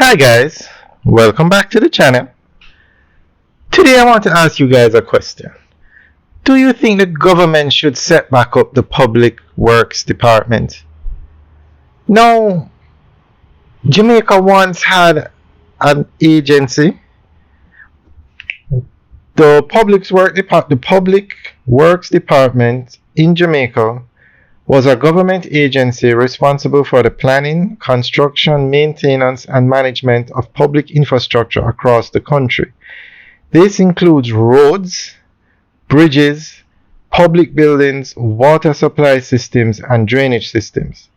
Hi guys, welcome back to the channel. Today I want to ask you guys a question. Do you think the government should set back up the public works department? Now, Jamaica once had an agency. The Public Works Department in Jamaica was a government agency responsible for the planning, construction, maintenance, and management of public infrastructure across the country. This includes roads, bridges, public buildings, water supply systems, and drainage systems.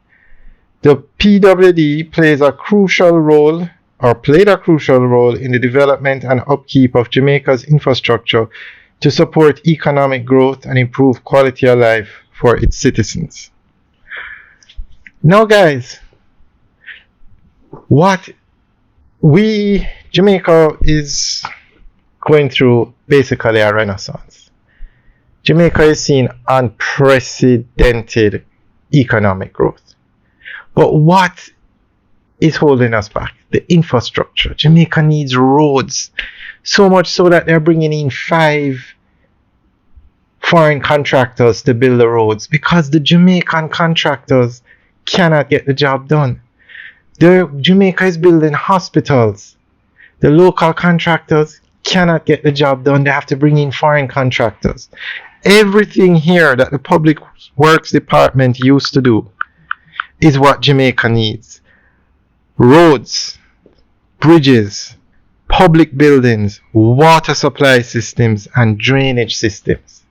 The PWD played a crucial role in the development and upkeep of Jamaica's infrastructure to support economic growth and improve quality of life for its citizens. Now guys, Jamaica is going through basically a renaissance. Jamaica is seeing unprecedented economic growth. But what is holding us back? The infrastructure. Jamaica needs roads. So much so that they're bringing in 5 foreign contractors to build the roads because the Jamaican contractors cannot get the job done. Jamaica is building hospitals. The local contractors cannot get the job done. They have to bring in foreign contractors. Everything here that the Public Works Department used to do is what Jamaica needs. Roads, bridges, public buildings, water supply systems, and drainage systems.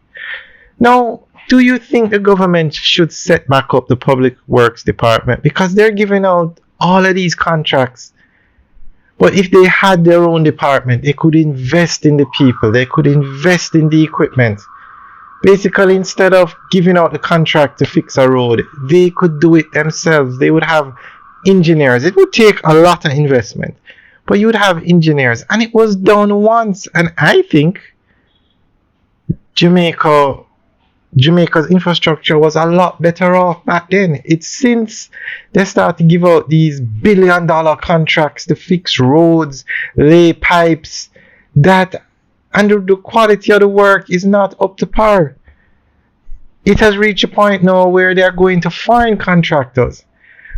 Now, do you think the government should set back up the Public Works Department? Because they're giving out all of these contracts. But if they had their own department, they could invest in the people, they could invest in the equipment. Basically, instead of giving out the contract to fix a road, they could do it themselves. They would have engineers. It would take a lot of investment, but you would have engineers. And it was done once. And I think Jamaica's infrastructure was a lot better off back then. It's since they started to give out these billion-dollar contracts to fix roads, lay pipes, and the quality of the work is not up to par. It has reached a point now where they are going to foreign contractors.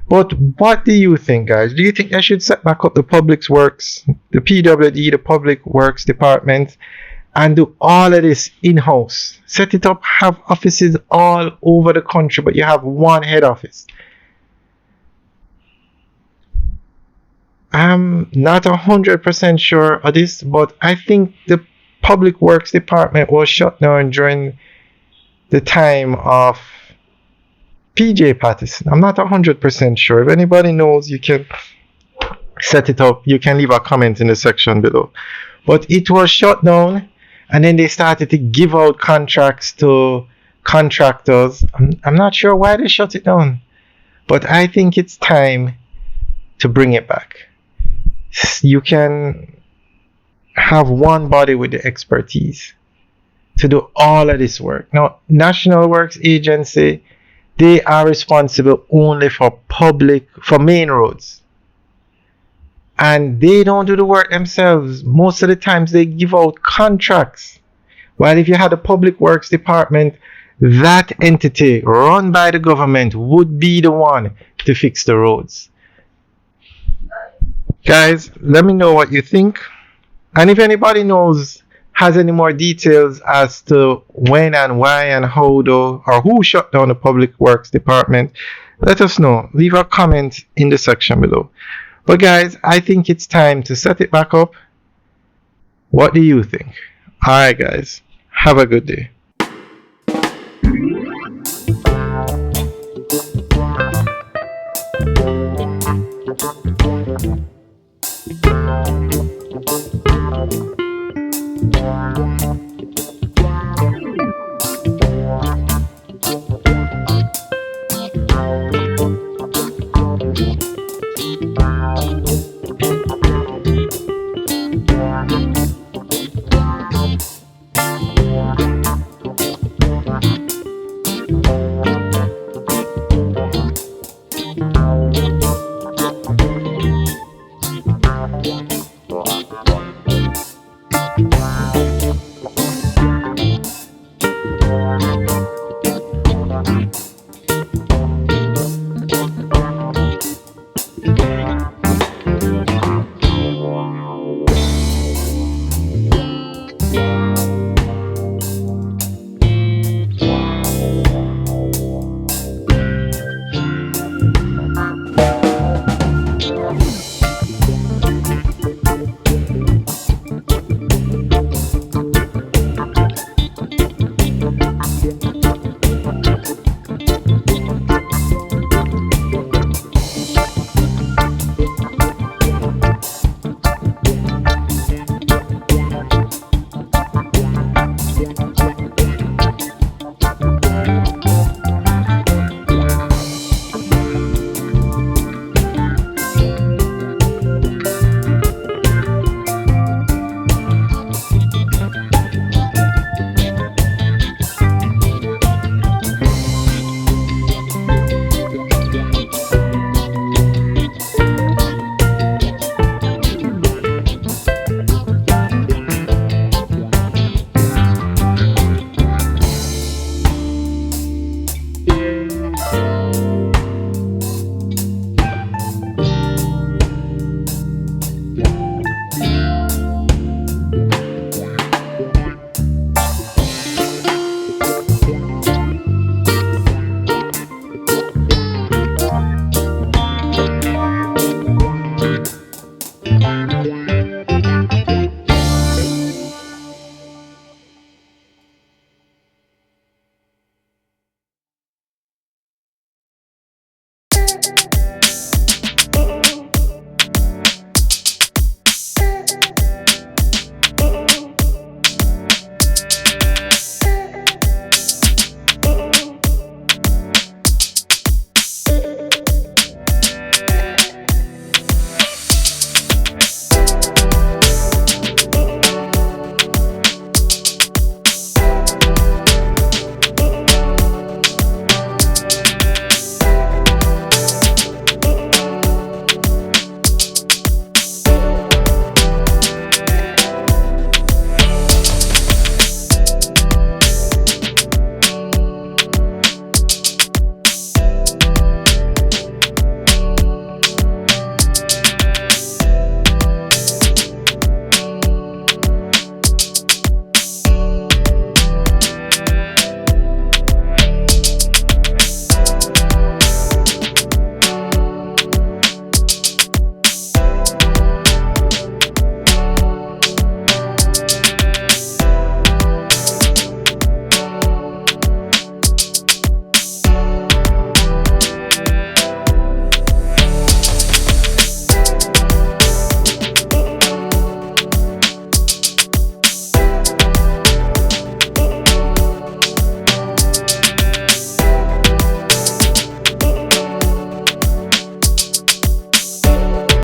But what do you think, guys? Do you think they should set back up the Public Works, the PWD, the Public Works Department, and do all of this in-house? Set it up, have offices all over the country, but you have one head office. I'm not 100% sure of this, but I think the Public Works Department was shut down during the time of PJ Patterson. I'm not 100% sure. If anybody knows, you can set it up. You can leave a comment in the section below. But it was shut down, and then they started to give out contracts to contractors. I'm not sure why they shut it down, but I think it's time to bring it back. You can have one body with the expertise to do all of this work. Now, National Works Agency, they are responsible only for main roads. And they don't do the work themselves. Most of the times they give out contracts. While if you had a Public Works Department, that entity run by the government would be the one to fix the roads. Guys, let me know what you think. And if anybody has any more details as to when and why and how or who shut down the Public Works Department, let us know. Leave a comment in the section below. But guys, I think it's time to set it back up. What do you think? Alright guys, have a good day.